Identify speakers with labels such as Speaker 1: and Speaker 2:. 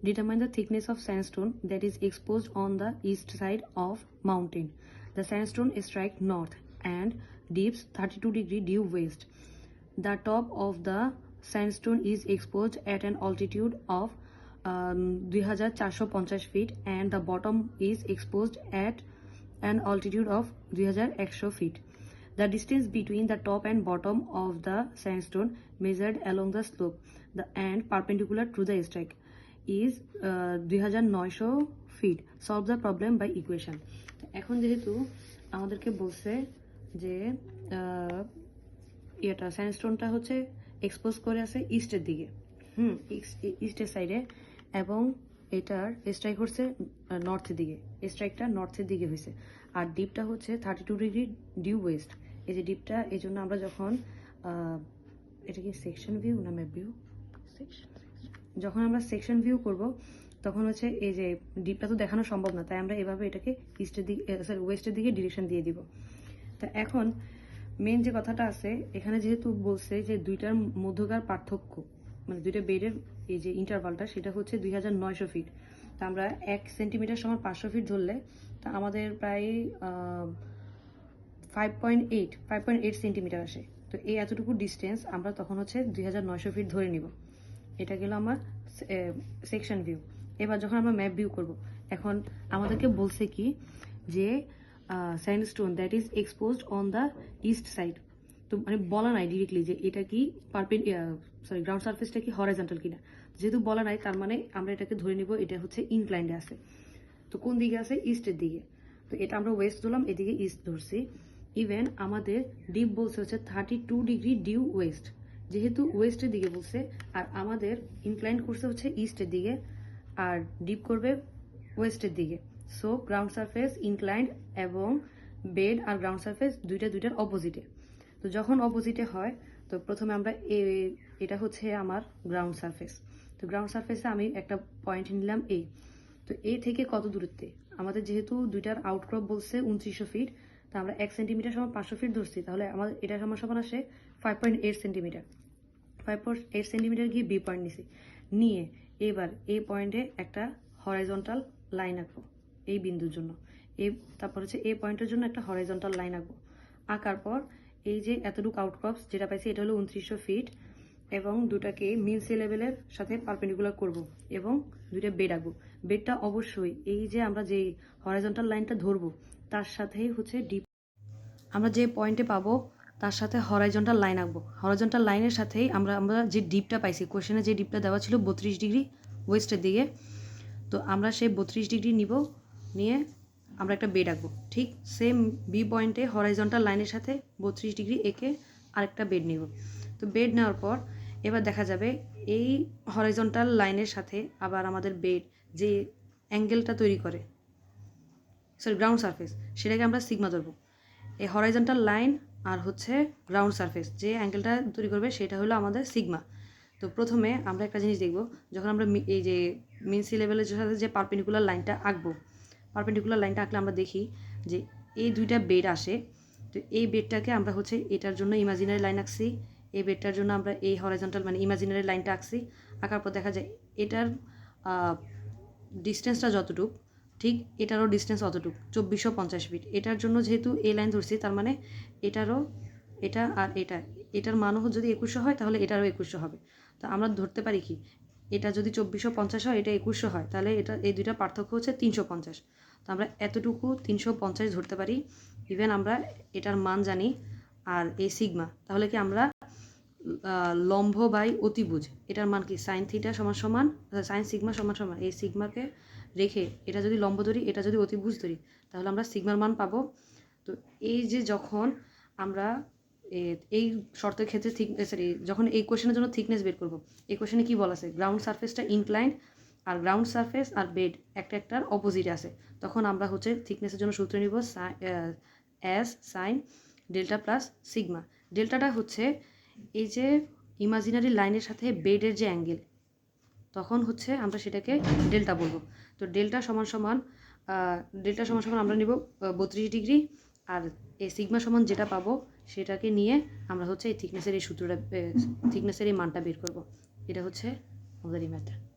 Speaker 1: Determine the thickness of sandstone that is exposed on the east side of mountain. The sandstone strikes north and dips 32 degree due west. The top of the sandstone is exposed at an altitude of 2450 feet and the bottom is exposed at an altitude of 2100 feet. The distance between the top and bottom of the sandstone measured along the slope and perpendicular to the strike is 2900 feet. Solve the problem by equation. এখন যেহেতু আমাদেরকে বলছে যে এটা স্যান্ডস্টোনটা হচ্ছে expose করে আছে ইস্টের দিকে, ইস্টের সাইডে, এবং এটার স্ট্রাইক হচ্ছে নর্থের দিকে, স্ট্রাইকটা নর্থের দিকে হয়েছে, আর ডিপটা হচ্ছে 32 ডিগ্রি ডিউ ওয়েস্ট। এই যে ডিপটা, এই জন্য আমরা যখন এটা কি সেকশন ভিউ না ম্যাপ ভিউ, যখন আমরা সেকশন ভিউ করব তখন হচ্ছে এই যে ডিপটা তো দেখানো সম্ভব না, তাই আমরা এভাবে এটাকে ইস্টের দিকে সরি ওয়েস্টের দিকে ডিরেকশন দিয়ে দিব। তা এখন মেন যে কথাটা আছে এখানে, যেহেতু বলছে যে দুইটার মধ্যকার পার্থক্য, মানে দুইটা বেডের এই যে ইন্টারভালটা সেটা হচ্ছে 2900 ফিট। তা আমরা 1 সেন্টিমিটার সমান 500 ফিট ধরলে তা আমাদের প্রায় 5.8 সেন্টিমিটার আসে। তো এই এতটুকু ডিস্টেন্স আমরা তখন হচ্ছে 2900 ফিট ধরে নিব। এটা গেল আমার সেকশন ভিউ। এবার যখন আমরা ম্যাপ ভিউ করব, এখন আমাদেরকে বলছে কি যে sandstone that is exposed on the east side. তো মানে বলা নাই ডিরেক্টলি যে এটা কি গ্রাউন্ড সারফেসটা কি হরাইজন্টাল কিনা। যেহেতু বলা নাই, তার মানে আমরা এটাকে ধরে নিব এটা হচ্ছে ইনক্লাইন্ডে আছে। তো কোন দিকে আছে? ইস্টের দিকে। তো এটা আমরা ওয়েস্ট ধরলাম, এদিকে ইস্ট ধরছি। ইভেন আমাদের ডিপ বলছে হচ্ছে 32 ডিগ্রি ডিউ ওয়েস্ট, যেহেতু ওয়েস্টের দিকে বলছে, আর আমাদের ইনক্লাইন করছে হচ্ছে ইস্টের দিকে আর ডিপ করবে ওয়েস্টের দিকে। সো গ্রাউন্ড সারফেস ইনক্লাইন্ড এবং বেড আর গ্রাউন্ড সারফেস দুইটার অপোজিটে। তো যখন অপোজিটে হয় তো প্রথমে আমরা এটা হচ্ছে আমার গ্রাউন্ড সারফেস। তো গ্রাউন্ড সারফেসে আমি একটা পয়েন্ট নিলাম এই। তো এই থেকে কত দূরত্বে? আমাদের যেহেতু দুইটার আউটক্রপ বলছে 2900 ফিট, তো আমরা 1 সেন্টিমিটার সমান 500 ফিট ধরছি, তাহলে আমাদের এটা সমান আসে 5.8 সেন্টিমিটার। 5.8 সেন্টিমিটার গিয়ে বি পয়েন্ট নিছি, নিয়ে এবার এই পয়েন্টে একটা হরাইজন্টাল লাইন আঁকবো এই বিন্দুর জন্য। তারপর হচ্ছে এই পয়েন্টের জন্য একটা হরাইজন্টাল লাইন আঁকবো। আঁকার পর এই যে এতটুকু আউটক্রপস যেটা পাইছি এটা হলো 2900 ফিট, এবং দুটাকে মিন সি লেভেলের সাথে পারপেন্ডিকুলার করব এবং দুইটা বেড আঁকবো। বেডটা অবশ্যই এই যে আমরা যে হরাইজন্টাল লাইনটা ধরবো তার সাথেই হচ্ছে ডিপ, আমরা যে পয়েন্টে পাবো তার সাথে হরাইজন্টাল লাইন আঁকবো। হরাইজন্টাল লাইনের সাথেই আমরা যে ডিপটা পাইছি, কোশ্চেনে যে ডিপটা দেওয়া ছিল 32 ডিগ্রি ওয়েস্টের দিকে, তো আমরা সেই 32 ডিগ্রি নিব, নিয়ে আমরা একটা বেড আঁকবো। ঠিক সেম বি পয়েন্টে হরাইজন্টাল লাইনের সাথে 32 ডিগ্রি এঁকে আরেকটা বেড নিব। তো বেড নেওয়ার পর এবার দেখা যাবে এই হরাইজন্টাল লাইনের সাথে আবার আমাদের বেড যে অ্যাঙ্গেলটা তৈরি করে, গ্রাউন্ড সারফেস, সেটাকে আমরা সিগমা ধরবো। এই হরাইজন্টাল লাইন আর হচ্ছে গ্রাউন্ড সারফেস যে অ্যাঙ্গেলটা তৈরি করবে সেটা হলো আমাদের সিগমা। তো প্রথমে আমরা একটা জিনিস দেখব, যখন আমরা এই যে মিন সি লেভেলের সাথে যে পারপেন্ডিকুলার লাইনটা আঁকবো, পারপেন্ডিকুলার লাইনটা আঁকলে আমরা দেখি যে এই দুইটা বেড আসে। তো এই বেডটাকে আমরা হচ্ছে এটার জন্য ইমাজিনারি লাইন আঁকছি, এই বেডটার জন্য আমরা এই হরাইজন্টাল মানে ইমাজিনারি লাইনটা আঁকছি। আঁকার পর দেখা যায় এটার ডিস্টেন্সটা যতটুক, ঠিক এটারও ডিস্টেন্স অতটুক 2450 ফিট। এটার জন্য যেহেতু এই লাইন ধরছি, তার মানে এটারও এটা আর এটার মানও যদি 2100 হয় তাহলে এটারও 2100 হবে। তো আমরা ধরতে পারি কি, এটা যদি 2450 হয়, এটা 2100 হয়, তাহলে এটা এই দুইটা পার্থক্য হচ্ছে 350। তো আমরা এতটুকু 350 ধরতে পারি। ইভেন আমরা এটার মান জানি, আর এই সিগমা, তাহলে কি আমরা লম্ব বাই অতিভুজ এটার মান কি সাইন থিটা সমান সাইন সিগমা সমান এই সিগমাকে রেখে এটা যদি লম্ব ধরি, এটা যদি অতিভুজ ধরি, তাহলে আমরা সিগমার মান পাবো। তো এই যে যখন আমরা এই শর্তের ক্ষেত্রে যখন এই কোশ্চেনের জন্য থিকনেস বের করব, এই কোশ্চেনে কি বলা আছে, গ্রাউন্ড সারফেসটা ইনক্লাইন্ড আর গ্রাউন্ড সারফেস আর বেড একটার অপোজিটে আছে, তখন আমরা হচ্ছে থিকনেসের জন্য সূত্র নিব S sine delta plus sigma. ডেল্টাটা হচ্ছে এই যে ইমাজিনারি লাইনের সাথে বেডের যে অ্যাঙ্গেল, তখন হচ্ছে আমরা সেটাকে ডেল্টা বলবো। তো ডেল্টা সমান আমরা নিব 32 ডিগ্রি, আর এই সিগমা সমান যেটা পাবো সেটাকে নিয়ে আমরা হচ্ছে এই থিকনেসের এই সূত্রটা থিকনেসের এই মানটা বের করব। এটা হচ্ছে আমাদের এই ম্যাথড।